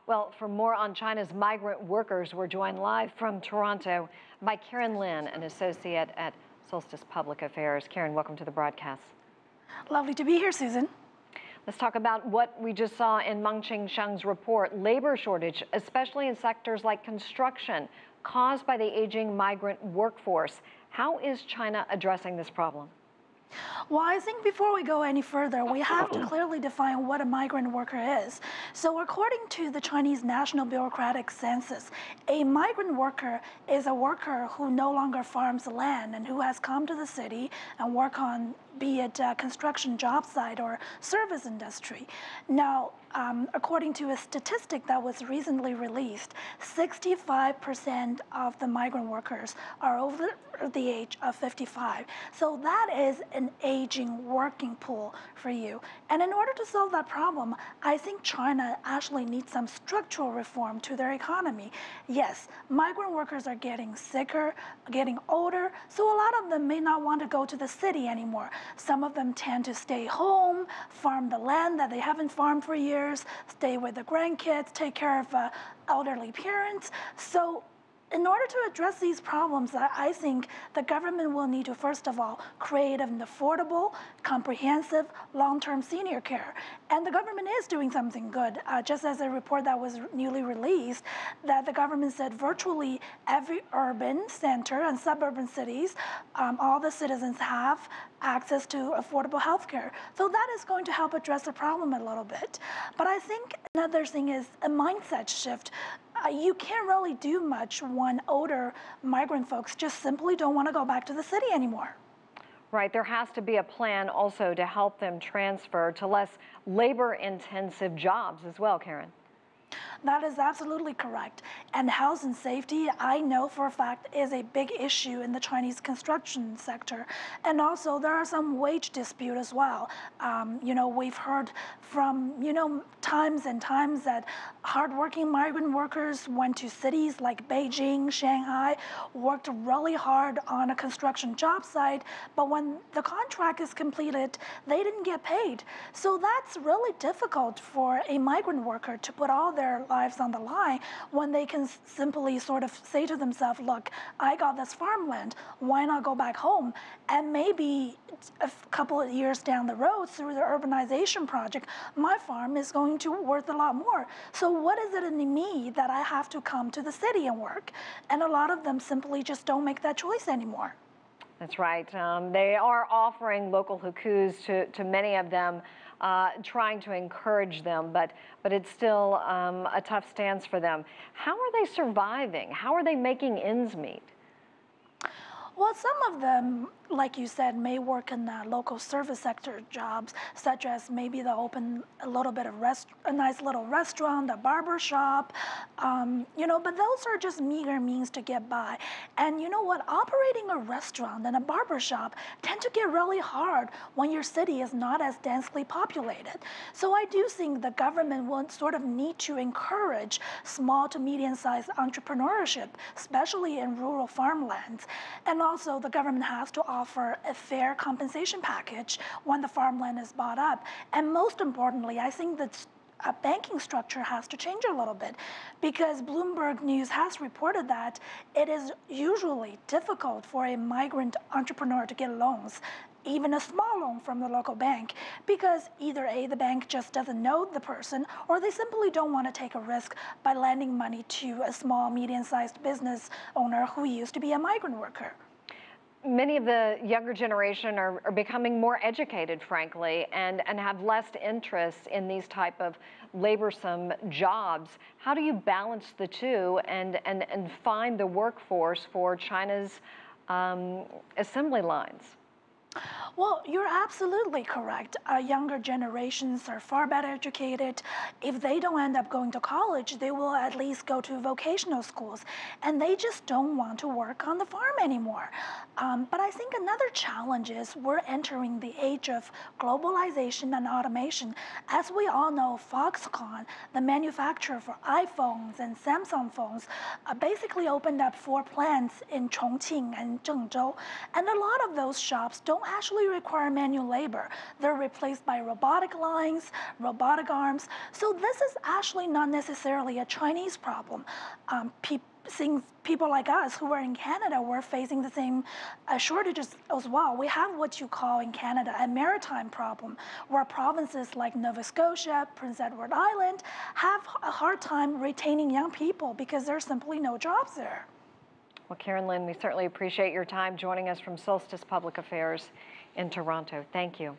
Well, for more on China's migrant workers, we're joined live from Toronto by Karen Lin, an associate at Solstice Public Affairs. Karen, welcome to the broadcast. Lovely to be here, Susan. Let's talk about what we just saw in Meng Qingsheng's report, labor shortage, especially in sectors like construction, caused by the aging migrant workforce. How is China addressing this problem? Well, I think before we go any further, we have to clearly define what a migrant worker is. So according to the Chinese National Bureaucratic Census, a migrant worker is a worker who no longer farms land and who has come to the city and work on, be it a construction job site or service industry. Now, according to a statistic that was recently released, 65% of the migrant workers are over the age of 55. So that is an aging working pool for you. And in order to solve that problem, I think China actually needs some structural reform to their economy. Yes, migrant workers are getting sicker, getting older, so a lot of them may not want to go to the city anymore. Some of them tend to stay home, farm the land that they haven't farmed for years, stay with the grandkids, take care of elderly parents. So in order to address these problems, I think the government will need to, first of all, create an affordable, comprehensive, long-term senior care. And the government is doing something good. Just as a report that was newly released, that the government said virtually every urban center and suburban cities, all the citizens have access to affordable health care. So that is going to help address the problem a little bit. But I think another thing is a mindset shift. You can't really do much when older migrant folks just simply don't want to go back to the city anymore. Right, there has to be a plan also to help them transfer to less labor-intensive jobs as well, Karen. That is absolutely correct. And health and safety, I know for a fact, is a big issue in the Chinese construction sector. And also there are some wage dispute as well. We've heard from, times and times that hardworking migrant workers went to cities like Beijing, Shanghai, worked really hard on a construction job site, but when the contract is completed, they didn't get paid. So that's really difficult for a migrant worker to put all their lives on the line when they can simply sort of say to themselves, look, I got this farmland, why not go back home? And maybe a couple of years down the road through the urbanization project, my farm is going to worth a lot more. So what is it in me that I have to come to the city and work? And a lot of them simply just don't make that choice anymore. That's right. They are offering local hukus to many of them, trying to encourage them, but it's still a tough stance for them. How are they surviving? How are they making ends meet? Well, some of them, like you said, may work in local service sector jobs, such as maybe they'll open a little bit of a nice little restaurant, a barber shop, but those are just meager means to get by. And you know what? Operating a restaurant and a barber shop tend to get really hard when your city is not as densely populated. So I do think the government will sort of need to encourage small to medium-sized entrepreneurship, especially in rural farmlands. And also the government has to offer a fair compensation package when the farmland is bought up. And most importantly, I think that a banking structure has to change a little bit, because Bloomberg News has reported that it is usually difficult for a migrant entrepreneur to get loans, even a small loan from the local bank, because either A, the bank just doesn't know the person, or they simply don't want to take a risk by lending money to a small, medium-sized business owner who used to be a migrant worker. Many of the younger generation are becoming more educated, frankly, and have less interest in these type of laborsome jobs. How do you balance the two and find the workforce for China's assembly lines? Well, you're absolutely correct. Younger generations are far better educated. If they don't end up going to college, they will at least go to vocational schools, and they just don't want to work on the farm anymore. But I think another challenge is we're entering the age of globalization and automation. As we all know, Foxconn, the manufacturer for iPhones and Samsung phones, basically opened up 4 plants in Chongqing and Zhengzhou, and a lot of those shops don't don't actually require manual labor. They're replaced by robotic lines, robotic arms. So this is actually not necessarily a Chinese problem. Seeing people like us who are in Canada, we're facing the same shortages as well. We have what you call in Canada a maritime problem, where provinces like Nova Scotia, Prince Edward Island have a hard time retaining young people because there's simply no jobs there. Well, Karen Lin, we certainly appreciate your time joining us from Solstice Public Affairs in Toronto. Thank you.